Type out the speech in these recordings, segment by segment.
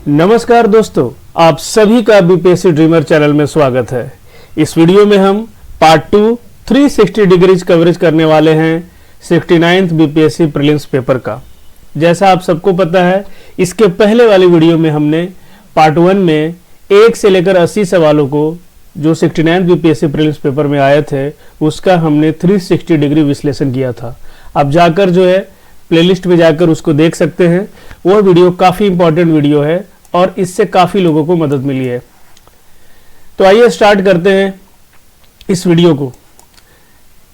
नमस्कार दोस्तों, आप सभी का बीपीएससी ड्रीमर चैनल में स्वागत है। इस वीडियो में हम पार्ट 2 360 डिग्रीज कवरेज करने वाले हैं 69th बीपीएससी प्रीलिम्स पेपर का। जैसा आप सबको पता है, इसके पहले वाली वीडियो में हमने पार्ट 1 में 1 से लेकर 80 सवालों को जो 69th बीपीएससी प्रीलिम्स पेपर में आए थे उसका हमने 360 डिग्री विश्लेषण किया था। आप जाकर जो है प्लेलिस्ट में जाकर उसको देख सकते हैं। वह वीडियो काफ़ी इंपॉर्टेंट वीडियो है और इससे काफ़ी लोगों को मदद मिली है। तो आइए स्टार्ट करते हैं इस वीडियो को।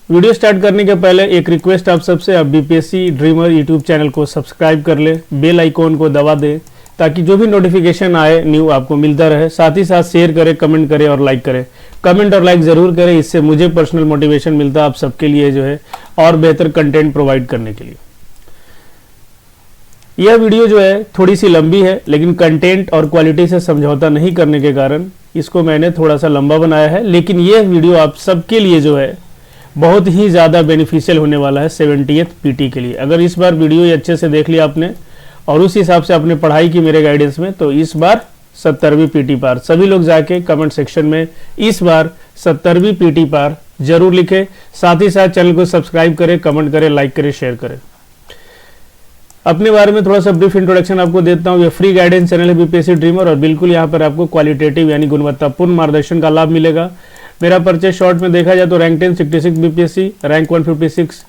वीडियो स्टार्ट करने के पहले एक रिक्वेस्ट आप सबसे, आप बीपीएससी ड्रीमर यूट्यूब चैनल को सब्सक्राइब कर लें, बेल आइकॉन को दबा दें ताकि जो भी नोटिफिकेशन आए न्यू आपको मिलता रहे। साथ ही साथ शेयर करें, कमेंट करें और लाइक करें। कमेंट और लाइक ज़रूर करें, इससे मुझे पर्सनल मोटिवेशन मिलता है आप सबके लिए जो है और बेहतर कंटेंट प्रोवाइड करने के लिए। यह वीडियो जो है थोड़ी सी लंबी है, लेकिन कंटेंट और क्वालिटी से समझौता नहीं करने के कारण इसको मैंने थोड़ा सा लंबा बनाया है। लेकिन यह वीडियो आप सबके लिए जो है बहुत ही ज़्यादा बेनिफिशियल होने वाला है 70th पीटी के लिए। अगर इस बार वीडियो ये अच्छे से देख लिया आपने और उस हिसाब से आपने पढ़ाई की मेरे गाइडेंस में, तो इस बार 70वीं पीटी पार। सभी लोग जाके कमेंट सेक्शन में इस बार 70वीं पीटी पार जरूर लिखें। साथ ही साथ चैनल को सब्सक्राइब करें, कमेंट करें, लाइक करें, शेयर करें। अपने बारे में थोड़ा सा ब्रीफ इंट्रोडक्शन आपको देता हूँ। ये फ्री गाइडेंस चैनल है बीपीएससी ड्रीमर और बिल्कुल यहाँ पर आपको क्वालिटेटिव यानी गुणवत्तापूर्ण मार्गदर्शन का लाभ मिलेगा। मेरा परिचय शॉर्ट में देखा जाए तो rank 10 66 BPSC, rank 156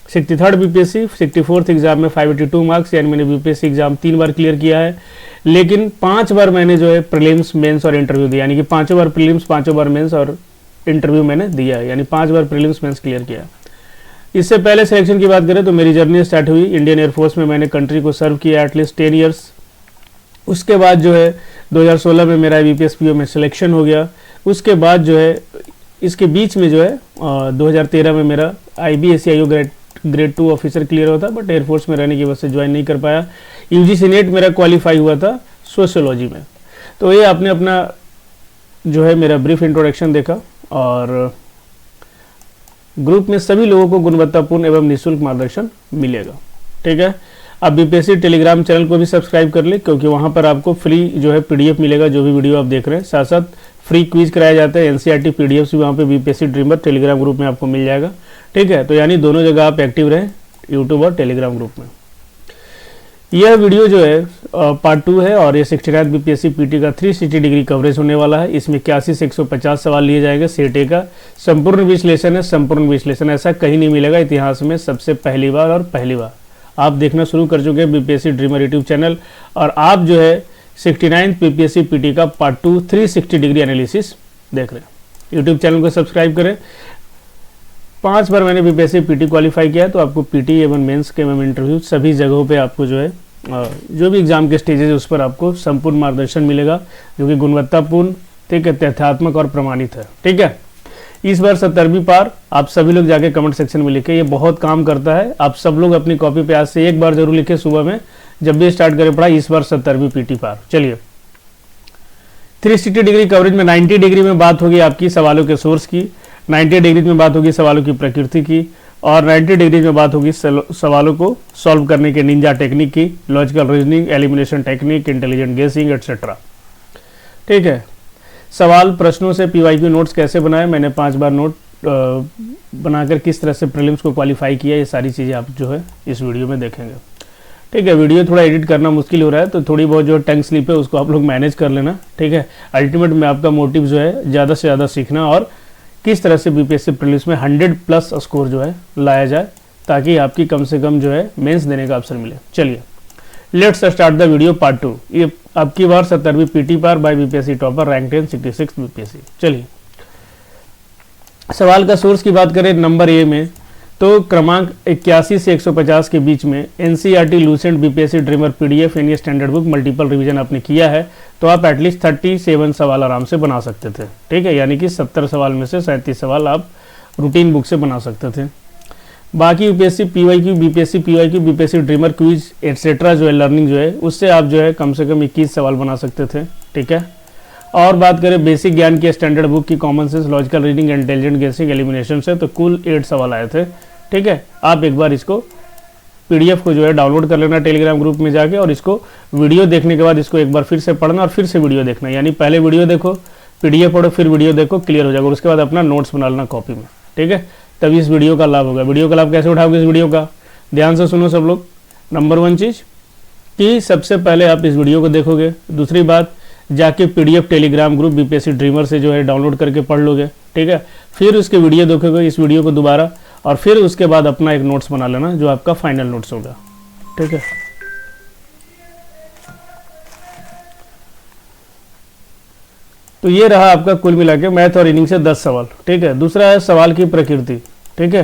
63rd BPSC, 64th exam में 582 मार्क्स, यानी मैंने बीपीएससी एग्जाम 3 बार क्लियर किया है। लेकिन 5 बार मैंने जो है प्रीलिम्स, मेंस और इंटरव्यू दिया, यानी कि 5 बार प्रीलिम्स, 5 बार मेंस और इंटरव्यू मैंने दिया है, यानी 5 बार प्रीलिम्स मेंस क्लियर किया। इससे पहले सिलेक्शन की बात करें तो मेरी जर्नी स्टार्ट हुई इंडियन एयरफोर्स में। मैंने कंट्री को सर्व किया एटलीस्ट 10 ईयर्स। उसके बाद जो है 2016 में मेरा बीपीएसपीओ में सिलेक्शन हो गया। उसके बाद जो है इसके बीच में जो है 2013 में मेरा IBACIO ग्रेड 2 ऑफिसर क्लियर हुआ था, बट एयरफोर्स में रहने की वजह से ज्वाइन नहीं कर पाया। UGC नेट मेरा क्वालिफाई हुआ था सोशियोलॉजी में। तो ये आपने अपना जो है मेरा ब्रीफ इंट्रोडक्शन देखा और ग्रुप में सभी लोगों को गुणवत्तापूर्ण एवं निःशुल्क मार्गदर्शन मिलेगा। ठीक है, आप बीपीएससी टेलीग्राम चैनल को भी सब्सक्राइब कर ले, क्योंकि वहां पर आपको फ्री जो है PDF मिलेगा जो भी वीडियो आप देख रहे हैं। साथ साथ फ्री क्विज कराया जाता है, NCERT PDFs भी वहाँ पे बीपीएससी ड्रीमर टेलीग्राम ग्रुप में आपको मिल जाएगा। ठीक है, तो यानी दोनों जगह आप एक्टिव रहें, यूट्यूब और टेलीग्राम ग्रुप में। यह वीडियो जो है पार्ट 2 है और ये 69th बीपीएससी पीटी का 360 डिग्री कवरेज होने वाला है। इसमें 81 से 150 सवाल लिए जाएंगे। सेट ए का संपूर्ण विश्लेषण है। संपूर्ण विश्लेषण ऐसा कहीं नहीं मिलेगा इतिहास में, सबसे पहली बार और पहली बार आप देखना शुरू कर चुके हैं बीपीएससी ड्रीमर यूट्यूब चैनल। और आप जो है 69th बीपीएससी पीटी का पार्ट 2 360 डिग्री एनालिसिस देख रहे हैं। यूट्यूब चैनल को सब्सक्राइब करें। 5 बार मैंने बीपीएससी पीटी क्वालिफाई किया, तो आपको पीटी एवं मेंस के एवं इंटरव्यू सभी जगहों पे आपको जो है जो भी एग्जाम के स्टेजेस है उस पर आपको संपूर्ण मार्गदर्शन मिलेगा, जो कि गुणवत्तापूर्ण, ठीक है, तथ्यात्मक और प्रमाणित है। ठीक है, इस बार 70वीं पार आप सभी लोग जाके कमेंट सेक्शन में लिखें, ये बहुत काम करता है। आप सब लोग अपनी कॉपी पे आज से एक बार जरूर लिखें सुबह में जब भी स्टार्ट करें पढ़ाई, इस बार 70वीं पीटी पार। चलिए, 360 डिग्री कवरेज में 90 डिग्री में बात होगी आपकी सवालों के सोर्स की, 90 डिग्री में बात होगी सवालों की प्रकृति की, और 90 डिग्री में बात होगी सवालों को सॉल्व करने के निंजा टेक्निक की, logical reasoning, elimination technique, intelligent गेसिंग एटसेट्रा। ठीक है, सवाल प्रश्नों से PYQ नोट्स कैसे बनाए, मैंने 5 बार नोट बनाकर किस तरह से प्रीलिम्स को क्वालिफाई किया, ये सारी चीज़ें आप जो है इस वीडियो में देखेंगे। ठीक है, वीडियो थोड़ा एडिट करना मुश्किल हो रहा है, तो थोड़ी बहुत जो टंग स्लिप है उसको आप लोग मैनेज कर लेना। ठीक है, अल्टीमेट में आपका मोटिव जो है ज़्यादा से ज़्यादा सीखना और किस तरह से बीपीएससी प्रीलिम्स में 100+ स्कोर जो है लाया जाए, ताकि आपकी कम से कम जो है मेंस देने का अवसर मिले। चलिए, let's start the video part 2। ये आपकी बार 70वीं पीटी पार by BPSC topper, rank 10 66 BPSC. चलिए, सवाल का सोर्स की बात करें नंबर ए में, तो क्रमांक 81 से 150 के बीच में NCERT Lucent BPSC dreamer PDF यानी स्टैंडर्ड बुक मल्टीपल रिवीजन आपने किया है, तो आप एटलीस्ट 37 सवाल आराम से बना सकते थे। ठीक है, यानी कि 70 सवाल में से 37 सवाल आप रूटीन बुक से बना सकते थे। बाकी UPSC PYQ, BPSC PYQ, BPSC dreamer quiz etcetera जो है लर्निंग जो है उससे आप जो है कम से कम 21 सवाल बना सकते थे। ठीक है, और बात करें बेसिक ज्ञान की स्टैंडर्ड बुक की, common sense, logical reading, intelligent गेसिंग, एलिमिनेशन से, तो कुल 8 सवाल आए थे। ठीक है, आप एक बार इसको PDF को जो है डाउनलोड कर लेना टेलीग्राम ग्रुप में जाके, और इसको वीडियो देखने के बाद इसको एक बार फिर से पढ़ना और फिर से वीडियो देखना, यानी पहले वीडियो देखो, पीडीएफ पढ़ो, फिर वीडियो देखो, क्लियर हो जाएगा, और उसके बाद अपना नोट्स बना लेना कॉपी में, ठीक है। तभी इस वीडियो का लाभ होगा। वीडियो का लाभ कैसे उठाओगे इस वीडियो का, ध्यान से सुनो सब लोग। नंबर 1 चीज़ कि सबसे पहले आप इस वीडियो को देखोगे। दूसरी बात, जाके PDF Telegram group BPSC dreamer से जो है डाउनलोड करके पढ़ लोगे, ठीक है। फिर उसके वीडियो देखोगे, इस वीडियो को दोबारा, और फिर उसके बाद अपना एक नोट्स बना लेना जो आपका फाइनल नोट्स होगा, ठीक है। तो ये रहा आपका कुल मिला के मैथ और रीडिंग से 10 सवाल, ठीक है। दूसरा है सवाल की प्रकृति, ठीक है।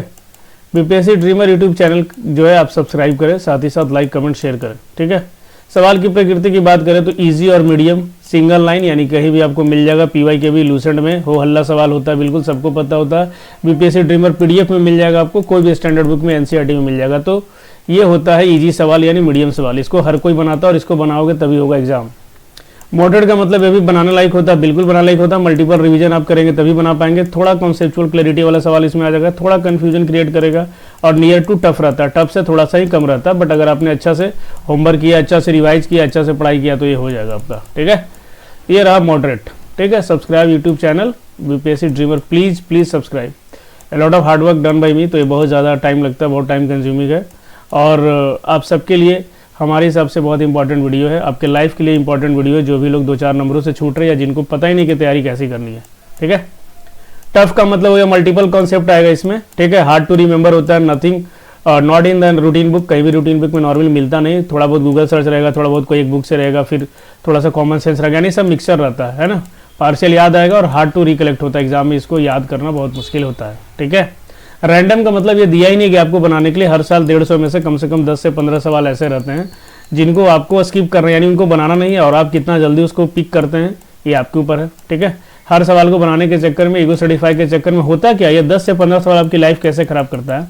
बीपीएससी ड्रीमर यूट्यूब चैनल जो है आप सब्सक्राइब करें, साथ ही साथ लाइक कमेंट शेयर करें, ठीक है। सवाल की प्रकृति की बात करें तो इजी और मीडियम, सिंगल लाइन, यानी कहीं भी आपको मिल जाएगा। पीवाई भी लूसेंट में हो हल्ला सवाल होता है, बिल्कुल सबको पता होता है। बीपीएससी ड्रीमर पीडीएफ में मिल जाएगा आपको, कोई भी स्टैंडर्ड बुक में एनसीईआरटी में मिल जाएगा। तो ये होता है इजी सवाल यानी मीडियम सवाल, इसको हर कोई बनाता है और इसको बनाओगे तभी होगा एग्जाम। मॉडरेट का मतलब ये भी बनाने लायक होता है, बिल्कुल बनाने लायक होता है। मल्टीपल रिवीजन आप करेंगे तभी बना पाएंगे। थोड़ा कॉन्सेप्चुअल क्लैरिटी वाला सवाल इसमें आ जाएगा, थोड़ा कंफ्यूजन क्रिएट करेगा, और नियर टू टफ रहता है, टफ से थोड़ा सा ही कम रहता है। बट अगर आपने अच्छा से होमवर्क किया, अच्छा से रिवाइज किया, अच्छा से पढ़ाई किया तो ये हो जाएगा आपका, ठीक है। ये रहा मॉडरेट, ठीक है। Subscribe YouTube channel BPSC dreamer, please subscribe. A lot of hard work done by me, तो ये बहुत ज़्यादा टाइम लगता है, बहुत टाइम कंज्यूमिंग है, और आप सबके लिए हमारे हिसाब से बहुत इंपॉर्टेंट वीडियो है, आपके लाइफ के लिए इंपॉर्टेंट वीडियो है। जो भी लोग 2-4 नंबरों से छूट रहे हैं या जिनको पता ही नहीं कि तैयारी कैसे करनी है, ठीक है। टफ का मतलब हो गया मल्टीपल कॉन्सेप्ट आएगा इसमें, ठीक है। हार्ड टू रिमेंबर होता है, nothing not in the routine book, कहीं भी रूटीन बुक में नॉर्मली मिलता नहीं। थोड़ा बहुत गूगल सर्च रहेगा, थोड़ा बहुत कोई एक बुक से रहेगा, फिर थोड़ा सा कॉमन सेंस रहेगा, नहीं सब मिक्सर रहता है ना। पार्शियल याद आएगा और हार्ड टू रिकलेक्ट होता है, एग्जाम में इसको याद करना बहुत मुश्किल होता है, ठीक है। रैंडम का मतलब ये दिया ही नहीं कि आपको बनाने के लिए हर साल 150 में से कम 10 से 15 सवाल ऐसे रहते हैं जिनको आपको स्किप करना है, यानी उनको बनाना नहीं है, और आप कितना जल्दी उसको पिक करते हैं ये आपके ऊपर है, ठीक है। हर सवाल को बनाने के चक्कर में, ईगो सर्टिफाई के चक्कर में होता क्या, ये 10 से 15 सवाल आपकी लाइफ कैसे खराब करता है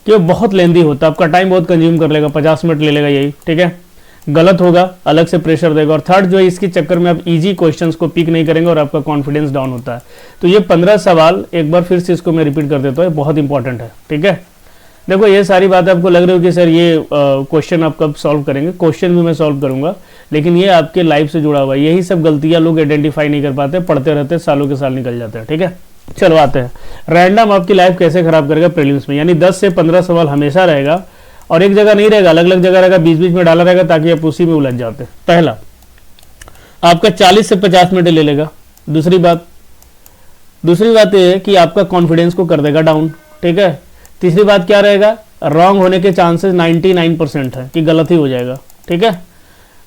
कि वो बहुत लेंदी होता है, आपका टाइम बहुत कंज्यूम कर लेगा, 50 मिनट ले लेगा यही, ठीक है। गलत होगा, अलग से प्रेशर देगा। और थर्ड जो है, इसके चक्कर में आप इजी क्वेश्चंस को पिक नहीं करेंगे और आपका कॉन्फिडेंस डाउन होता है। तो ये 15 सवाल एक बार फिर से इसको मैं रिपीट कर देता हूँ, बहुत इंपॉर्टेंट है, ठीक है। देखो ये सारी बातें आपको लग रही हो कि सर ये क्वेश्चन आप कब सॉल्व करेंगे, क्वेश्चन भी मैं सॉल्व करूंगा, लेकिन ये आपके लाइफ से जुड़ा हुआ है। यही सब गलतियां लोग आइडेंटिफाई नहीं कर पाते, पढ़ते रहते सालों के साल निकल जाते हैं, ठीक है। चलो आते हैं, रैंडम आपकी लाइफ कैसे खराब करेगा प्रीलिम्स में, यानी 10 से 15 सवाल हमेशा रहेगा और एक जगह नहीं रहेगा, अलग अलग जगह रहेगा, बीच बीच में डाला रहेगा ताकि आप उसी में उलझ जाते हैं। पहला, आपका 40 से 50 मिनट ले लेगा। दूसरी बात ये है कि आपका कॉन्फिडेंस को कर देगा डाउन, ठीक है। तीसरी बात क्या रहेगा, रॉन्ग होने के चांसेस 99% है कि गलत ही हो जाएगा, ठीक है।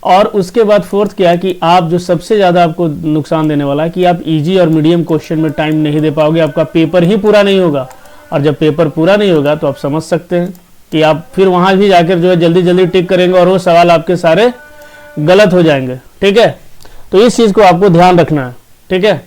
और उसके बाद फोर्थ क्या है कि आप जो सबसे ज़्यादा आपको नुकसान देने वाला है कि आप इजी और मीडियम क्वेश्चन में टाइम नहीं दे पाओगे, आपका पेपर ही पूरा नहीं होगा। और जब पेपर पूरा नहीं होगा तो आप समझ सकते हैं कि आप फिर वहाँ भी जाकर जो है जल्दी जल्दी टिक करेंगे और वो सवाल आपके सारे गलत हो जाएंगे, ठीक है। तो इस चीज़ को आपको ध्यान रखना है, ठीक है।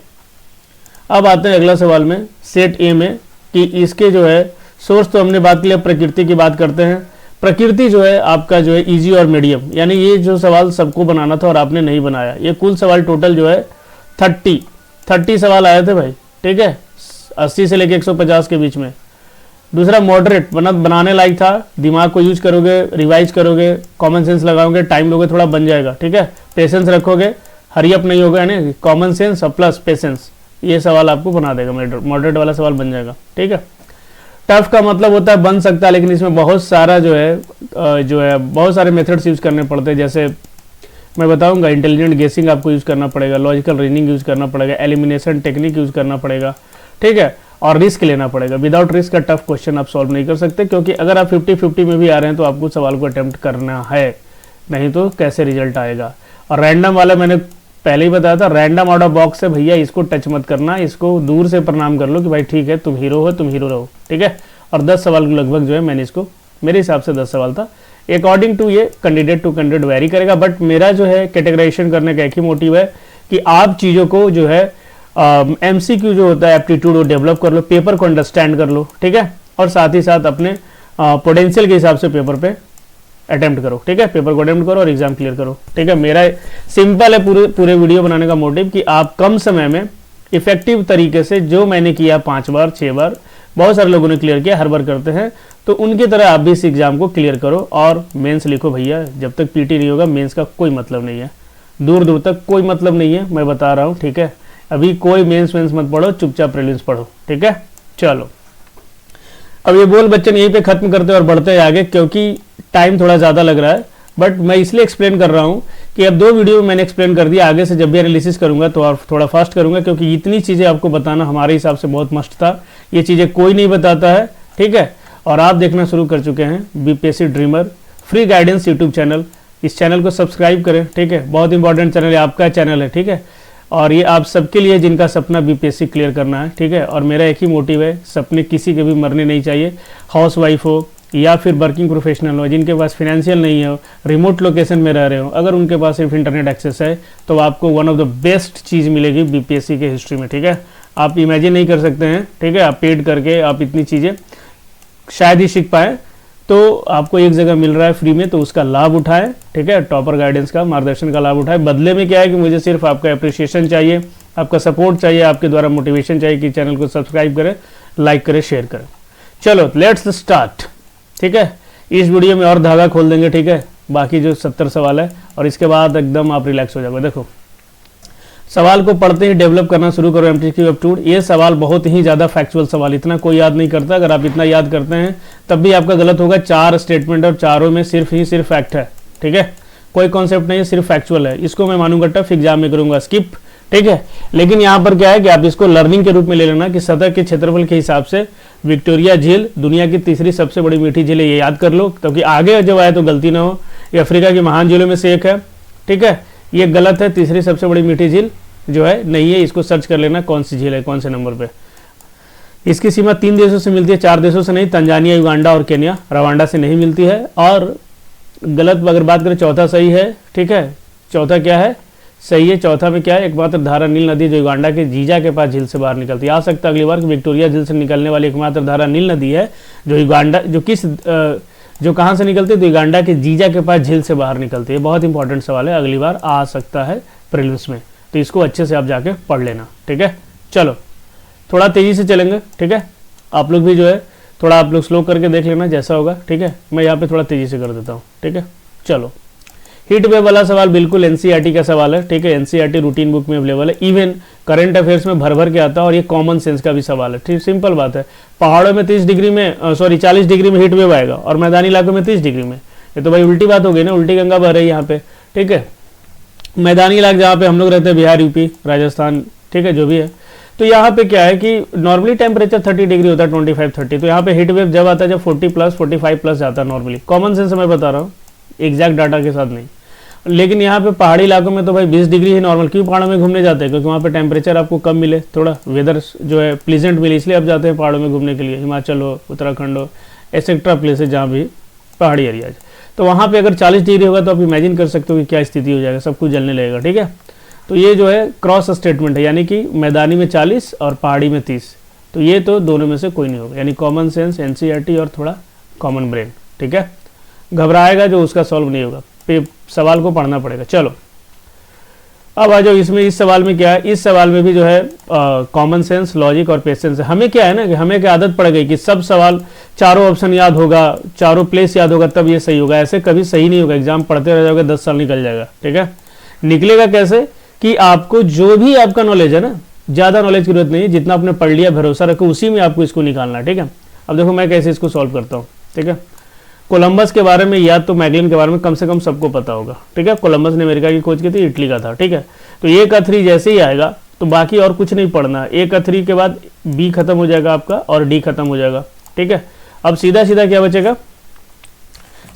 अब आते हैं अगला सवाल में, सेट ए में, कि इसके जो है सोर्स तो हमने बात की, लिया प्रकृति की बात करते हैं। प्रकृति जो है आपका जो है इजी और मीडियम, यानी ये जो सवाल सबको बनाना था और आपने नहीं बनाया। ये कुल सवाल टोटल जो है 30 सवाल आए थे भाई, ठीक है, 80 से लेके 150 के बीच में। दूसरा मॉडरेट बनाने लायक था, दिमाग को यूज करोगे, रिवाइज करोगे, कॉमन सेंस लगाओगे, टाइम लोगे, थोड़ा बन जाएगा, ठीक है। पेशेंस रखोगे, हरी अप नहीं होगा, यानी कॉमन सेंस प्लस पेशेंस, ये सवाल आपको बना देगा, मॉडरेट वाला सवाल बन जाएगा, ठीक है। टफ का मतलब होता है बन सकता है, लेकिन इसमें बहुत सारा जो है बहुत सारे मेथड्स यूज करने पड़ते हैं। जैसे मैं बताऊंगा, इंटेलिजेंट गेसिंग आपको यूज करना पड़ेगा, लॉजिकल रीजनिंग यूज करना पड़ेगा, एलिमिनेशन टेक्निक यूज करना पड़ेगा, ठीक है, और रिस्क लेना पड़ेगा। विदाउट रिस्क का टफ क्वेश्चन आप सॉल्व नहीं कर सकते, क्योंकि अगर आप 50-50 में भी आ रहे हैं तो आपको सवाल को अटेम्प्ट करना है, नहीं तो कैसे रिजल्ट आएगा। और रैंडम वाला मैंने पहले ही बताया था, रैंडम आउट ऑफ बॉक्स है भैया, इसको टच मत करना, इसको दूर से प्रणाम कर लो कि भाई ठीक है तुम हीरो हो, तुम हीरो रहो, ठीक है। और 10 सवाल लगभग जो है मैंने इसको, मेरे हिसाब से 10 सवाल था। अकॉर्डिंग टू ये कैंडिडेट टू कैंडिडेट वेरी करेगा, बट मेरा जो है कैटेगराइजेशन करने का एक ही मोटिव है कि आप चीज़ों को जो है MCQ जो होता है एप्टीट्यूड वो डेवलप कर लो, पेपर को अंडरस्टैंड कर लो, ठीक है, और साथ ही साथ अपने पोटेंशियल के हिसाब से पेपर पे अटेम्प्ट करो, ठीक है, पेपर को अटेम्प्ट करो और एग्जाम क्लियर करो, ठीक है। मेरा सिंपल है पूरे वीडियो बनाने का मोटिव कि आप कम समय में इफेक्टिव तरीके से जो मैंने किया 5 बार 6 बार बहुत सारे लोगों ने क्लियर किया, हर बार करते हैं, तो उनकी तरह आप भी इस एग्जाम को क्लियर करो और मेंस लिखो भैया। जब तक पीटी नहीं होगा मेंस का कोई मतलब नहीं है, दूर दूर तक कोई मतलब नहीं है, मैं बता रहा हूँ, ठीक है। अभी कोई मेंस वेंस मत पढ़ो, चुपचाप प्रीलिम्स पढ़ो, ठीक है। चलो अब ये बोल बच्चन यहीं पे खत्म करते हैं और बढ़ते हैं आगे, क्योंकि टाइम थोड़ा ज़्यादा लग रहा है, बट मैं इसलिए एक्सप्लेन कर रहा हूँ कि अब 2 वीडियो में मैंने एक्सप्लेन कर दिया, आगे से जब भी एनालिसिस करूंगा तो और थोड़ा फास्ट करूंगा, क्योंकि इतनी चीज़ें आपको बताना हमारे हिसाब से बहुत मस्ट था। ये चीज़ें कोई नहीं बताता है, ठीक है। और आप देखना शुरू कर चुके हैं BPSC dreamer free guidance YouTube channel, इस चैनल को सब्सक्राइब करें, ठीक है। बहुत इंपॉर्टेंट चैनल है, आपका चैनल है, ठीक है। और ये आप सबके लिए जिनका सपना बीपीएससी क्लियर करना है, ठीक है। और मेरा एक ही मोटिव है, सपने किसी के भी मरने नहीं चाहिए, हाउस वाइफ हो या फिर वर्किंग प्रोफेशनल हो, जिनके पास फाइनेंशियल नहीं है, रिमोट लोकेशन में रह रहे हो, अगर उनके पास सिर्फ इंटरनेट एक्सेस है तो आपको वन ऑफ द बेस्ट चीज़ मिलेगी बीपीएससी के हिस्ट्री में, ठीक है। आप इमेजिन नहीं कर सकते हैं, ठीक है। आप पेड करके आप इतनी चीज़ें शायद ही सीख पाए, तो आपको एक जगह मिल रहा है फ्री में, तो उसका लाभ उठाए, ठीक है। टॉपर गाइडेंस का, मार्गदर्शन का लाभ उठाए। बदले में क्या है कि मुझे सिर्फ आपका अप्रिसिएशन चाहिए, आपका सपोर्ट चाहिए, आपके द्वारा मोटिवेशन चाहिए कि चैनल को सब्सक्राइब करें, लाइक करें, शेयर करें। चलो लेट्स स्टार्ट, ठीक है। इस वीडियो में और धागा खोल देंगे, ठीक है, बाकी जो 70 सवाल है, और इसके बाद एकदम आप रिलैक्स हो जाओगे। देखो सवाल को पढ़ते ही डेवलप करना शुरू करो एमसीक्यू एप्टीट्यूड। ये सवाल बहुत ही ज़्यादा फैक्चुअल सवाल, इतना कोई याद नहीं करता। अगर आप इतना याद करते हैं तब भी आपका गलत होगा। 4 स्टेटमेंट और चारों में सिर्फ फैक्ट है, ठीक है। कोई कॉन्सेप्ट नहीं है, सिर्फ फैक्चुअल है। इसको मैं मानूंगा टफ, एग्जाम में करूंगा स्किप, ठीक है। लेकिन यहाँ पर क्या है कि आप इसको लर्निंग के रूप में ले लेना कि सतह के क्षेत्रफल के हिसाब से विक्टोरिया झील दुनिया की तीसरी सबसे बड़ी मीठी झील है, ये याद कर लो, क्योंकि आगे जब आए तो गलती ना हो। ये अफ्रीका की महान झीलों में से एक है, ठीक है। ये गलत है, तीसरी सबसे बड़ी मीठी झील जो है नहीं है, इसको सर्च कर लेना कौन सी झील है, कौन से नंबर पे। इसकी सीमा 3 देशों से मिलती है, 4 देशों से नहीं, तंजानिया, युगांडा और केन्या, रवांडा से नहीं मिलती है। और गलत अगर बात करें, चौथा सही है, ठीक है। चौथा क्या है, सही है। चौथा में क्या है, एकमात्र धारा नील नदी जो युगांडा के जीजा के पास झील से बाहर निकलती है। आ सकता है अगली बार कि विक्टोरिया झील से निकलने वाली एकमात्र धारा नील नदी है जो युगांडा, जो कहाँ से निकलती है, तो युगांडा के जीजा के पास झील से बाहर निकलती है। बहुत इंपॉर्टेंट सवाल है, अगली बार आ सकता है प्रीलिम्स में, तो इसको अच्छे से आप जाके पढ़ लेना, ठीक है। चलो थोड़ा तेजी से चलेंगे, ठीक है। आप लोग भी जो है थोड़ा आप लोग स्लो करके देख लेना जैसा होगा, ठीक है। मैं यहाँ पे थोड़ा तेजी से कर देता हूँ, ठीक है। चलो हीट वेव वाला सवाल बिल्कुल एनसीईआरटी का सवाल है, ठीक है। एनसीईआरटी रूटीन बुक में अवेलेबल है, इवन करंट अफेयर्स में भर भर के आता है, और ये कॉमन सेंस का भी सवाल है, ठीक। सिंपल बात है, पहाड़ों में 30 डिग्री में 40 डिग्री में हीट वेव आएगा और मैदानी इलाकों में 30 डिग्री में। ये तो भाई उल्टी बात हो गई ना, उल्टी गंगा बह रही है यहाँ पे, ठीक है। मैदानी इलाके जहाँ पे हम लोग रहते हैं, बिहार, यूपी, राजस्थान, ठीक है, जो भी है, तो यहाँ पे क्या है कि नॉर्मली टेम्परेचर 30 डिग्री होता है, 25-30, तो यहाँ पे हीट वेव जब आता है जब 40+, 45+ जाता है नॉर्मली। कॉमन सेंस मैं बता रहा हूँ, एग्जैक्ट डाटा के साथ नहीं। लेकिन यहाँ पे पहाड़ी इलाकों में तो भाई 20 डिग्री है नॉर्मल। क्यों पहाड़ों में घूमने जाते हैं? क्योंकि वहाँ पे टेम्परेचर आपको कम मिले, थोड़ा वेदर जो है प्लीजेंट मिले, इसलिए आप जाते हैं पहाड़ों में घूमने के लिए। हिमाचल हो, उत्तराखंड हो, एक्सेट्रा प्लेसेस जहाँ भी पहाड़ी एरियाज, तो वहाँ पे अगर 40 डिग्री होगा तो आप इमेजिन कर सकते हो कि क्या स्थिति हो जाएगा, सब कुछ जलने लगेगा, ठीक है। तो ये जो है क्रॉस स्टेटमेंट है, यानी कि मैदानी में 40 और पहाड़ी में 30, तो ये तो दोनों में से कोई नहीं होगा, यानी कॉमन सेंस, एनसीईआरटी और थोड़ा कॉमन ब्रेन, ठीक है। घबराएगा जो उसका सॉल्व नहीं होगा, सवाल को पढ़ना पड़ेगा। चलो अब आ जाओ इसमें, इस सवाल में क्या है, इस सवाल में भी जो है कॉमन सेंस, लॉजिक और पेशेंस है। हमें क्या है ना कि हमें क्या आदत पड़ गई कि सब सवाल, चारों ऑप्शन याद होगा, चारों प्लेस याद होगा तब ये सही होगा। ऐसे कभी सही नहीं होगा, एग्जाम पढ़ते रह जाओगे 10 साल निकल जाएगा, ठीक है। निकलेगा कैसे कि आपको जो भी आपका नॉलेज है ना, ज़्यादा नॉलेज की जरूरत नहीं है, जितना आपने पढ़ लिया भरोसा रखो उसी में आपको इसको निकालना है, ठीक है। अब देखो मैं कैसे इसको सॉल्व करता हूँ, ठीक है। कोलंबस के बारे में या तो मैगलिन के बारे में कम से कम सबको पता होगा, ठीक है। कोलंबस ने अमेरिका की खोज की थी, इटली का था, ठीक है। तो ए का 3 जैसे ही आएगा तो बाकी और कुछ नहीं पढ़ना। ए का 3 के बाद बी खत्म हो जाएगा आपका और डी खत्म हो जाएगा, ठीक है। अब सीधा सीधा क्या बचेगा,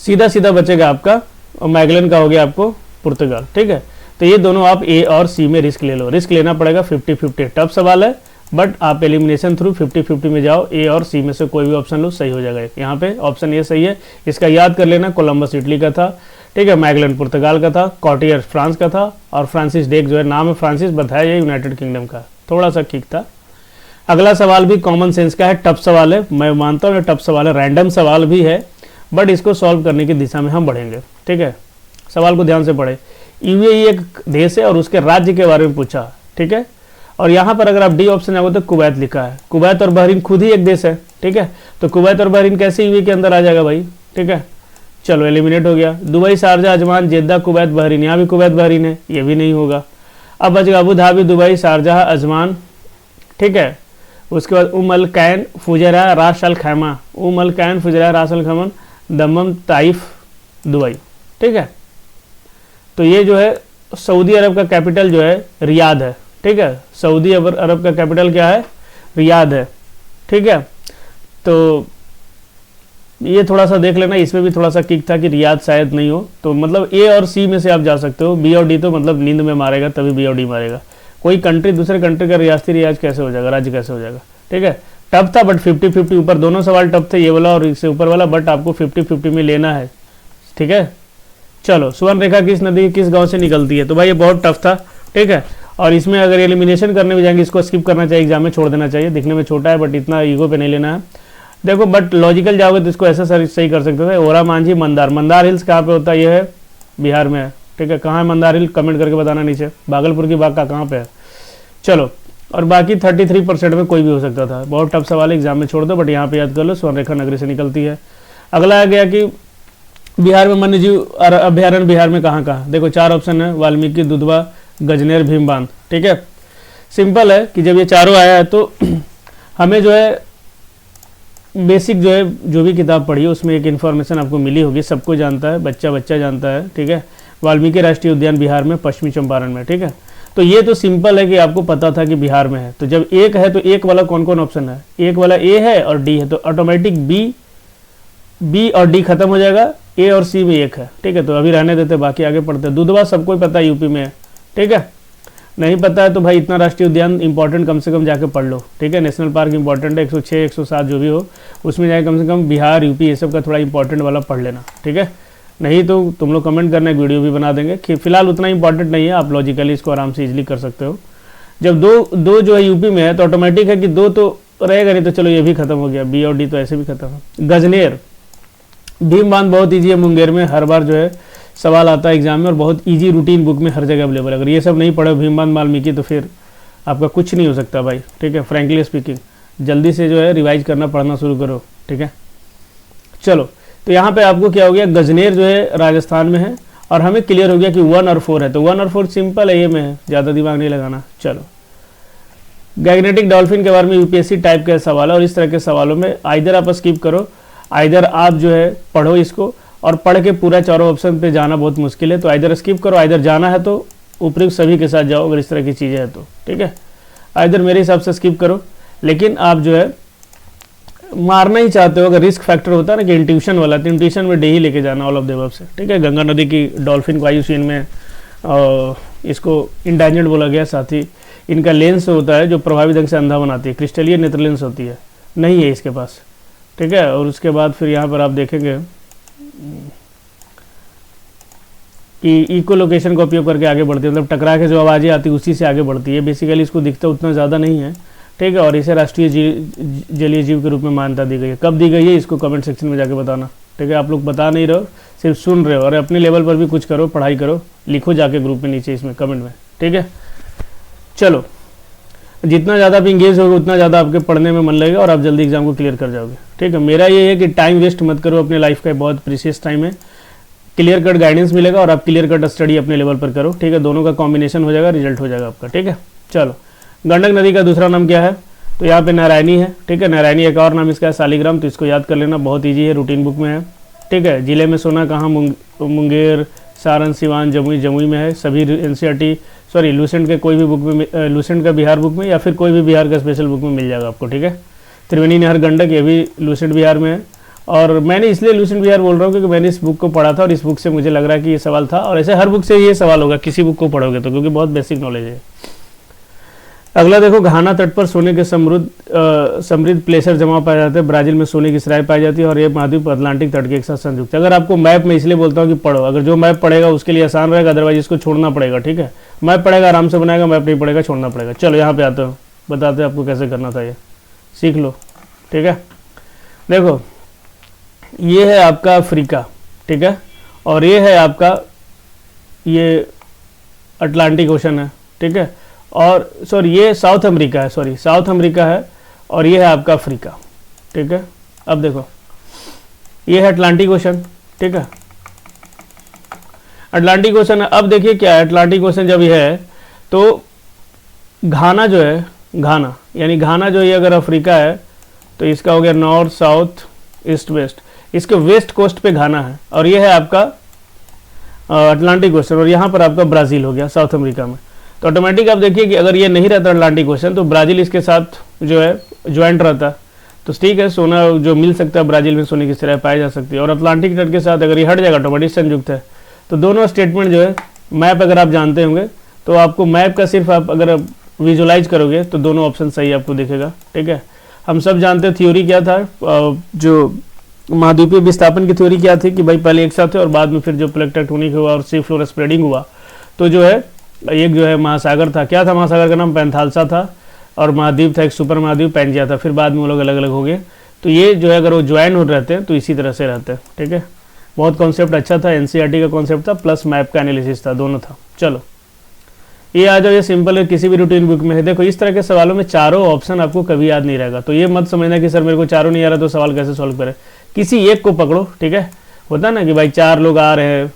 सीधा सीधा बचेगा आपका, और मैगलन का हो गया आपको पुर्तगाल, ठीक है। तो ये दोनों आप ए और सी में रिस्क ले लो, रिस्क लेना पड़ेगा 50-50। टफ सवाल है बट आप एलिमिनेशन थ्रू 50-50 में जाओ, ए और सी में से कोई भी ऑप्शन लो, सही हो जाएगा। यहाँ पे ऑप्शन ए सही है, इसका याद कर लेना। कोलंबस इटली का था, ठीक है। मैगलन पुर्तगाल का था, कॉटियर फ्रांस का था, और फ्रांसिस ड्रेक जो है, नाम है फ्रांसिस, बताया ये यूनाइटेड किंगडम का, थोड़ा सा ठीक था। अगला सवाल भी कॉमन सेंस का है, टफ सवाल है, मैं मानता हूँ टफ सवाल है, रैंडम सवाल भी है, बट इसको सॉल्व करने की दिशा में हम बढ़ेंगे, ठीक है। सवाल को ध्यान से पढ़े। यूएई एक देश है और उसके राज्य के बारे में पूछा, ठीक है। और यहाँ पर अगर आप डी ऑप्शन जाओगे तो कुवैत लिखा है। कुवैत और बहरीन खुद ही एक देश है, ठीक है। तो कुवैत और बहरीन कैसे यूए के अंदर आ जाएगा भाई, ठीक है। चलो एलिमिनेट हो गया। दुबई, शारजा, अजमान, जेद्दा, कुवैत, बहरीन, यहाँ भी कुवैत बहरीन है, ये भी नहीं होगा। अब बच गया Abu Dhabi, Dubai, Sharjah, Ajman, ठीक है। उसके बाद अल कैन, फुजैरा, रास अल खैमा, अल कैन, फुजैरा, रास अल खैमा, दम्मम, ताइफ, दुबई, ठीक है। तो ये जो है सऊदी अरब का कैपिटल जो है रियाद है, ठीक है। सऊदी अरब का कैपिटल क्या है, रियाद है, ठीक है। तो ये थोड़ा सा देख लेना, इसमें भी थोड़ा सा किक था कि रियाद शायद नहीं हो, तो मतलब ए और सी में से आप जा सकते हो। बी और डी तो मतलब नींद में मारेगा तभी बी और डी मारेगा। कोई कंट्री दूसरे कंट्री का रियासती रियाज कैसे हो जाएगा, राज्य कैसे हो जाएगा, ठीक है। टफ था बट 50-50 ऊपर दोनों सवाल टफ थे, ये वाला और इससे ऊपर वाला, बट आपको 50-50 में लेना है, ठीक है। चलो, सुवर्ण रेखा किस नदी किस गांव से निकलती है, तो भाई ये बहुत टफ था, ठीक है। और इसमें अगर एलिमिनेशन करने में जाएंगे इसको स्किप करना चाहिए, एग्जाम में छोड़ देना चाहिए। दिखने में छोटा है बट इतना ईगो पे नहीं लेना है। देखो बट लॉजिकल जाओगे तो इसको ऐसा सही कर सकते थे। ओरा, मांझी, मंदार। मंदार हिल्स कहाँ पे होता है, ये है बिहार में है, ठीक है। कहाँ है मंदार हिल, कमेंट करके बताना नीचे। भागलपुर की बाग का कहाँ पे है। चलो, और बाकी 33% में कोई भी हो सकता था। बहुत टफ सवाल है, एग्जाम में छोड़ दो, बट यहाँ पे याद कर लो स्वर्ण रेखा नगरी से निकलती है। अगला आ गया कि बिहार में वन्य जीव अभ्यारण्य बिहार में कहाँ कहाँ। देखो 4 ऑप्शन है, वाल्मीकि, दुधवा, गजनेर, भीम बांध, ठीक है। सिंपल है कि जब ये चारों आया है तो हमें जो है बेसिक जो है जो भी किताब पढ़ी है उसमें एक इन्फॉर्मेशन आपको मिली होगी, सबको जानता है, बच्चा बच्चा जानता है, ठीक है। वाल्मीकि राष्ट्रीय उद्यान बिहार में, पश्चिमी चंपारण में, ठीक है। तो ये तो सिंपल है कि आपको पता था कि बिहार में है। तो जब एक है तो एक वाला कौन कौन ऑप्शन है, एक वाला ए है और डी है, तो ऑटोमेटिक बी और डी खत्म हो जाएगा, ए और सी में एक है, ठीक है। तो अभी रहने देते, बाकी आगे पढ़ते। दुधवा सबको ही पता है, यूपी में है, ठीक है। नहीं पता है तो भाई इतना राष्ट्रीय उद्यान इंपॉर्टेंट कम से कम जाके पढ़ लो, ठीक है। नेशनल पार्क इंपॉर्टेंट है, 106 107 जो भी हो उसमें जाके कम से कम बिहार यूपी ये सब का थोड़ा इंपॉर्टेंट वाला पढ़ लेना, ठीक है। नहीं तो तुम लोग कमेंट करना, एक वीडियो भी बना देंगे कि फिलहाल उतना इंपॉर्टेंट नहीं है, आप लॉजिकली इसको आराम से इजीली कर सकते हो। जब दो जो है यूपी में है तो ऑटोमेटिक है कि 2 तो रहेगा, नहीं तो चलो ये भी खत्म हो गया, बी और डी तो ऐसे भी खत्म है। गजनेर, भीम बांध बहुत ईजी है, मुंगेर में हर बार जो है सवाल आता है एग्जाम में, और बहुत ईजी रूटीन बुक में हर जगह अवेलेबल है। अगर ये सब नहीं पढ़े भीम बांध वाल्मीकि तो फिर आपका कुछ नहीं हो सकता भाई, ठीक है। फ्रैंकली स्पीकिंग, जल्दी से जो है रिवाइज करना, पढ़ना शुरू करो, ठीक है। चलो, तो यहाँ पे आपको क्या हो गया, गजनेर जो है राजस्थान में है, और हमें क्लियर हो गया कि 1 और 4 है, तो 1 और 4 सिंपल है, ये में है, ज़्यादा दिमाग नहीं लगाना। चलो, गैग्नेटिक डॉल्फिन के बारे में यूपीएससी टाइप का सवाल है, और इस तरह के सवालों में आइदर आप स्किप करो, आइदर आप जो है पढ़ो इसको, और पढ़ के पूरा चारों ऑप्शन पे जाना बहुत मुश्किल है। तो आइदर स्किप करो, आइदर जाना है तो उपयुक्त सभी के साथ जाओ, अगर इस तरह की चीज़ें हैं तो, ठीक है। आइदर मेरे हिसाब से स्किप करो, लेकिन आप जो है मारना ही चाहते हो, अगर रिस्क फैक्टर होता है ना कि इंट्यूशन वाला, तो इंट्यूशन में डे ही लेके जाना ऑल ऑफ द अबव से, ठीक है। गंगा नदी की डॉल्फिन को IUCN में इसको इंडेंजर्ड बोला गया, साथ ही इनका लेंस होता है जो प्रभावी ढंग से अंधा बनाती है, क्रिस्टलीय नेत्र लेंस होती है, नहीं है इसके पास, ठीक है। और उसके बाद फिर यहाँ पर आप देखेंगे कि इको लोकेशन का उपयोग करके आगे बढ़ती है, मतलब टकरा के जो आवाज़ें आती है उसी से आगे बढ़ती है। बेसिकली इसको दिखता उतना ज़्यादा नहीं है, ठीक है। और इसे राष्ट्रीय जलीय जीव के रूप में मान्यता दी गई है। कब दी गई है इसको कमेंट सेक्शन में जाके बताना, ठीक है। आप लोग बता नहीं रहे हो, सिर्फ सुन रहे हो, और अपने लेवल पर भी कुछ करो, पढ़ाई करो, लिखो जाके ग्रुप में नीचे इसमें कमेंट में, ठीक है। चलो, जितना ज़्यादा आप इंगेज होगे उतना ज़्यादा आपके पढ़ने में मन लगेगा और आप जल्दी एग्जाम को क्लियर कर जाओगे, ठीक है। मेरा ये है कि टाइम वेस्ट मत करो, अपने लाइफ का बहुत प्रीशियस टाइम है, क्लियर कट गाइडेंस मिलेगा और आप क्लियर कट स्टडी अपने लेवल पर करो, ठीक है। दोनों का कॉम्बिनेशन हो जाएगा, रिजल्ट हो जाएगा आपका, ठीक है। चलो, गंडक नदी का दूसरा नाम क्या है, तो यहाँ पे नारायणी है, ठीक है। नारायणी एक और नाम इसका है शालिग्राम, तो इसको याद कर लेना, बहुत ईजी है, रूटीन बुक में है, ठीक है। जिले में सोना कहाँ, मुंगेर, सारण, सिवान, जमुई में है। सभी NCERT सॉरी लूसेंट के कोई भी बुक में, लूसेंट का बिहार बुक में या फिर कोई भी बिहार का स्पेशल बुक में मिल जाएगा आपको, ठीक है। त्रिवेणी नहर गंडक, ये भी लूसेंट बिहार में है, और मैंने इसलिए लूसेंट बिहार बोल रहा हूँ क्योंकि मैंने इस बुक को पढ़ा था और इस बुक से मुझे लग रहा है कि ये सवाल था, और ऐसे हर बुक से ये सवाल होगा किसी बुक को पढ़ोगे तो, क्योंकि बहुत बेसिक नॉलेज है। अगला देखो, घाना तट पर सोने के समृद्ध प्लेसर जमा पाए जाते हैं, ब्राजील में सोने की सराय पाई जाती है, और ये महाद्वीप अटलांटिक तट के एक साथ संयुक्त है। अगर आपको मैप में इसलिए बोलता हूँ कि पढ़ो, अगर जो मैप पढ़ेगा उसके लिए आसान रहेगा, अदरवाइज इसको छोड़ना पड़ेगा, ठीक है। मैप पढ़ेगा आराम से बनाएगा, मैप नहीं पढ़ेगा छोड़ना पड़ेगा। चलो यहाँ पे आते हो, बताते हैं आपको कैसे करना था, ये सीख लो, ठीक है। देखो, ये है आपका अफ्रीका, ठीक है, और ये है आपका ये अटलांटिक ओशन है, ठीक है। और सॉरी ये साउथ अमेरिका है, सॉरी साउथ अमेरिका है, और ये है आपका अफ्रीका, ठीक है। अब देखो ये है अटलांटिक ओशन, ठीक है, अटलांटिक ओशन। अब देखिए क्या है, अटलांटिक ओशन जब ये है तो घाना जो है, घाना यानी घाना जो ये अगर अफ्रीका है तो इसका हो गया नॉर्थ साउथ ईस्ट वेस्ट, इसके वेस्ट कोस्ट पे घाना है, और ये है आपका अटलांटिक ओशन, और यहाँ पर आपका ब्राज़ील हो गया साउथ अमेरिका में। तो ऑटोमेटिक आप देखिए कि अगर ये नहीं रहता अटलांटिक ओशन तो ब्राज़ील इसके साथ जो है ज्वाइंट रहता, तो ठीक है, सोना जो मिल सकता है ब्राज़ील में सोने की तरह पाई जा सकती है। और अटलांटिक तट के साथ अगर ये हट जाएगा ऑटोमेटिक संयुक्त है। तो दोनों स्टेटमेंट जो है, मैप अगर आप जानते होंगे तो आपको मैप का सिर्फ आप अगर विजुलाइज करोगे तो दोनों ऑप्शन सही आपको दिखेगा, ठीक है। हम सब जानते हैं थ्योरी क्या था, जो महाद्वीपीय विस्थापन की थ्योरी क्या थी कि भाई पहले एक साथ थे और बाद में फिर जो प्लेट टेक्टोनिक हुआ और सी फ्लोर स्प्रेडिंग हुआ तो जो है एक जो है महासागर था, क्या था महासागर का नाम, पैंथालसा था, और महाद्वीप था एक सुपर महाद्वीप पैंजिया था, फिर बाद में वो लोग अलग अलग हो गए। तो ये जो है अगर वो ज्वाइन हो रहते हैं तो इसी तरह से रहते हैं, ठीक है। बहुत कॉन्सेप्ट अच्छा था, एनसीईआरटी का कॉन्सेप्ट था प्लस मैप का एनालिसिस था, दोनों था। चलो ये आ जाओ, ये सिंपल है, किसी भी रूटीन बुक में है। देखो इस तरह के सवालों में चारों ऑप्शन आपको कभी याद नहीं रहेगा, तो ये मत समझना कि सर मेरे को चारों नहीं आ रहा तो सवाल कैसे सॉल्व करें, किसी एक को पकड़ो, ठीक है। होता ना कि भाई चार लोग आ रहे हैं,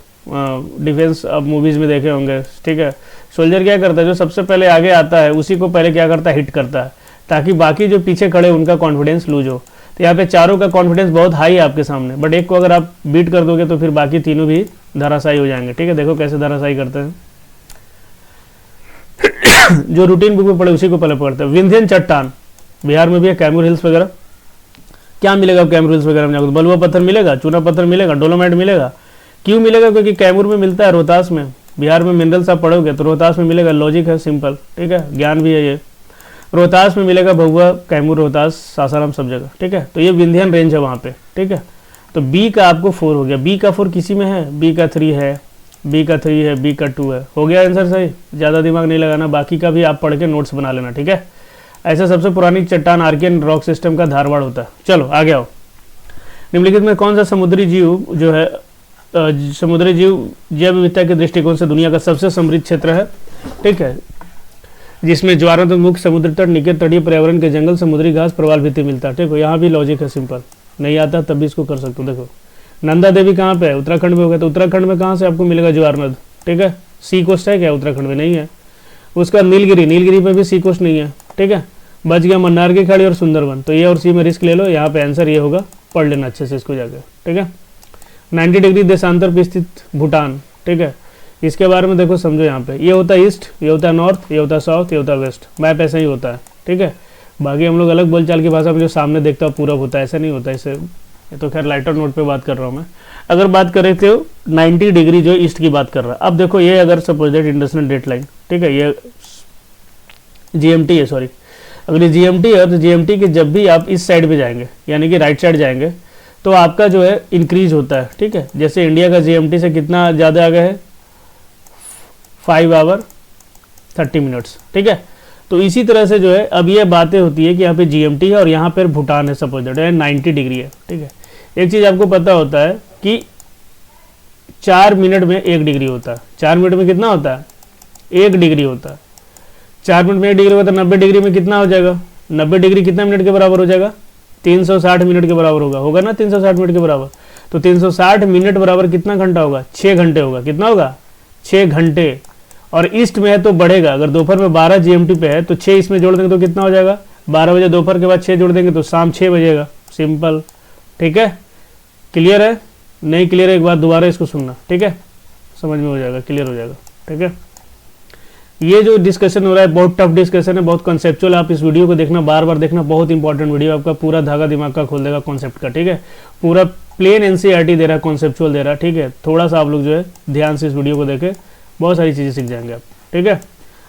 डिफेंस अब मूवीज में देखे होंगे, ठीक है। सोल्जर क्या करता है, जो सबसे पहले आगे आता है उसी को पहले क्या करता है, हिट करता है, ताकि बाकी जो पीछे खड़े उनका कॉन्फिडेंस लूज हो। तो यहाँ पे चारों का कॉन्फिडेंस बहुत हाई है आपके सामने, बट एक को अगर आप बीट कर दोगे तो फिर बाकी तीनों भी धराशायी हो जाएंगे, ठीक है। देखो कैसे धराशायी करते हैं जो रूटीन बुक में पढ़े उसी को पहले पढ़ते हैं। विंध्यन चट्टान बिहार में भी है, कैमूर हिल्स वगैरह। क्या मिलेगा कैमूर हिल्स वगैरह में जाकर, बलुआ पत्थर मिलेगा, चूना पत्थर मिलेगा, डोलोमाइट मिलेगा। क्यों मिलेगा, क्योंकि कैमूर में मिलता है, रोहतास में, बिहार में मिनरल्स आप पढ़ोगे तो रोहतास में मिलेगा, लॉजिक है सिंपल, ठीक है, ज्ञान भी है ये। रोहतास में मिलेगा, भभुआ, कैमूर, रोहतास, सासाराम, सब जगह, ठीक है। तो ये विंध्यन रेंज है वहाँ पे, ठीक है। तो बी का आपको 4 हो गया, बी का 4 किसी में है, बी का 3 है, बी का 3 है, बी का 2 है, हो गया आंसर सही। ज़्यादा दिमाग नहीं लगाना, बाकी का भी आप पढ़ के नोट्स बना लेना, ठीक है। ऐसा सबसे पुरानी चट्टान आर्कियन रॉक सिस्टम का धारवाड़ होता है। चलो आगे आओ। निम्नलिखित में कौन सा समुद्री जीव जो है समुद्री जीव जैव विविधता के दृष्टिकोण से दुनिया का सबसे समृद्ध क्षेत्र है, ठीक है, जिसमें ज्वारामुख, समुद्र तट, निकट तटीय पर्यावरण के जंगल, समुद्री घास, प्रवाल भित्ति मिलता है, ठीक है। यहाँ भी लॉजिक है सिंपल, नहीं आता तब भी इसको कर सकते हो। देखो नंदा देवी कहाँ पे है, उत्तराखंड में हो गया, तो उत्तराखंड में कहाँ से आपको मिलेगा ज्वार नद, ठीक है। सी कोस्ट है क्या उत्तराखंड में, नहीं है। उसका नीलगिरी, नीलगिरी पे भी सी कोस्ट नहीं है, ठीक है। बच गया मन्नार की खाड़ी और सुंदरवन, तो ये और सी में रिस्क ले लो, यहाँ पे आंसर ये होगा, पढ़ लेना अच्छे से इसको जाकर, ठीक है। 90 डिग्री देशांतर पे स्थित भूटान, ठीक है, इसके बारे में देखो समझो। यहाँ पे ये होता है ईस्ट, ये होता है नॉर्थ, ये होता है साउथ, ये होता है वेस्ट, मैप ऐसा ही होता है, ठीक है। बाकी हम लोग अलग बोलचाल की भाषा में जो सामने देखता है पूरब होता है, ऐसा नहीं होता। इसे ये तो खैर लाइटर नोट पे बात कर रहा हूँ मैं। अगर बात करें तो 90 डिग्री जो ईस्ट की बात कर रहा है। अब देखो ये अगर suppose that international date line, ठीक है, ये GMT है, सॉरी, अगर ये GMT है तो GMT के जब भी आप इस साइड पे जाएंगे यानी कि राइट साइड जाएंगे तो आपका जो है इंक्रीज होता है, ठीक है। जैसे इंडिया का GMT से कितना ज़्यादा आगे है, 5 आवर 30 मिनट्स, ठीक है। तो इसी तरह से जो है अब ये बातें होती है कि यहाँ पे GMT है और यहाँ पर भूटान है, सपोज दैट 90 डिग्री है, ठीक है। एक चीज़ आपको पता होता है कि 4 मिनट में 1 डिग्री होता है। 4 मिनट में कितना होता है, 1 डिग्री होता है। 4 मिनट में 1 डिग्री होता है, 90 डिग्री में कितना हो जाएगा, 90 डिग्री कितना मिनट के बराबर हो जाएगा, 360 मिनट के बराबर होगा ना, 360 मिनट के बराबर। तो 360 मिनट बराबर कितना घंटा होगा, 6 घंटे होगा। कितना होगा, 6 घंटे। और ईस्ट में है तो बढ़ेगा, अगर दोपहर में 12 GMT पे है तो 6 इसमें जोड़ देंगे तो कितना हो जाएगा, 12 बजे, दोपहर के बाद 6 जोड़ देंगे तो शाम 6 बजेगा, सिंपल, ठीक है। क्लियर है, नहीं क्लियर है एक बार दोबारा इसको सुनना, ठीक है, समझ में हो जाएगा, क्लियर हो जाएगा, ठीक है। ये जो डिस्कशन हो रहा है बहुत टफ डिस्कशन है, बहुत कॉन्सेप्चुअल। आप इस वीडियो को देखना, बार बार देखना, बहुत इंपॉर्टेंट वीडियो, आपका पूरा धागा दिमाग का खोल देगा कॉन्सेप्ट का, ठीक है। पूरा प्लेन NCERT दे रहा है, कॉन्सेप्चुअल दे रहा है, ठीक है। थोड़ा सा आप लोग जो है ध्यान से इस वीडियो को देखें, बहुत सारी चीज़ें सीख जाएंगे आप, ठीक है।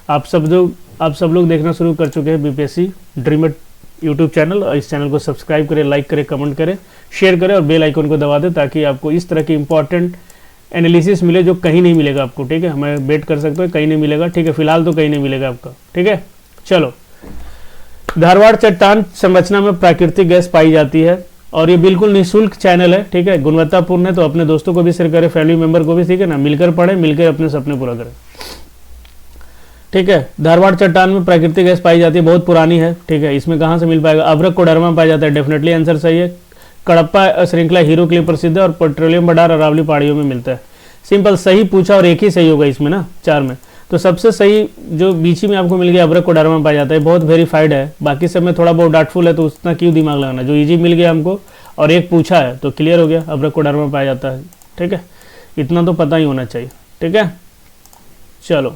आप सब लोग देखना शुरू कर चुके हैं BPSC ड्रीमर यूट्यूब चैनल, और इस चैनल को सब्सक्राइब करें, लाइक करें, कमेंट करें, शेयर करें और बेल आइकन को दबा दें ताकि आपको इस तरह की इंपॉर्टेंट एनालिसिस मिले जो कहीं नहीं मिलेगा आपको, ठीक है। मैं बेट कर सकता हूँ कहीं नहीं मिलेगा, ठीक है, फिलहाल तो कहीं नहीं मिलेगा आपका, ठीक है। चलो, धारवाड़ चट्टान संरचना में प्राकृतिक गैस पाई जाती है और ये बिल्कुल निःशुल्क चैनल है, ठीक है, गुणवत्तापूर्ण है। तो अपने दोस्तों को भी शेयर करें, फैमिली मेंबर को भी, ठीक है ना, मिलकर पढ़ें, मिलकर अपने सपने पूरा करें। ठीक है। धारवाड़ चट्टान में प्राकृतिक गैस पाई जाती है, बहुत पुरानी है, ठीक है। इसमें कहाँ से मिल पाएगा? अभ्रक कोडरमा में पाया जाता है, डेफिनेटली आंसर सही है। कडप्पा श्रृंखला हीरो के लिए प्रसिद्ध है और पेट्रोलियम भंडार अरावली पहाड़ियों में मिलता है। सिंपल, सही पूछा और एक ही सही होगा इसमें ना, 4 में। तो सबसे सही जो बीच में आपको मिल गया अभ्रक कोडरमा में पाया जाता है, बहुत वेरीफाइड है। बाकी सब में थोड़ा बहुत डाउटफुल है, तो उतना क्यों दिमाग लगाना, जो इजी मिल गया हमको और एक पूछा है तो क्लियर हो गया, अभ्रक कोडरमा में पाया जाता है, ठीक है। इतना तो पता ही होना चाहिए, ठीक है। चलो,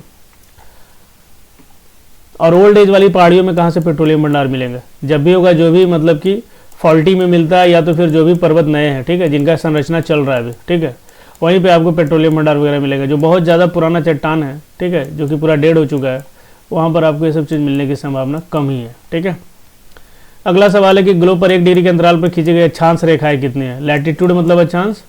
और ओल्ड एज वाली पहाड़ियों में कहाँ से पेट्रोलियम भंडार मिलेंगे? जब भी होगा जो भी मतलब कि फॉल्टी में मिलता है, या तो फिर जो भी पर्वत नए हैं, ठीक है, जिनका संरचना चल रहा है अभी, ठीक है, वहीं पे आपको पेट्रोलियम भंडार वगैरह मिलेगा। जो बहुत ज़्यादा पुराना चट्टान है, ठीक है, जो कि पूरा डेड हो चुका है, वहाँ पर आपको ये सब चीज़ मिलने की संभावना कम ही है, ठीक है। अगला सवाल है कि ग्लोब पर 1 डिग्री के अंतराल पर खींची गई अक्षांश रेखाएं कितनी है? लैटिट्यूड मतलब अक्षांश,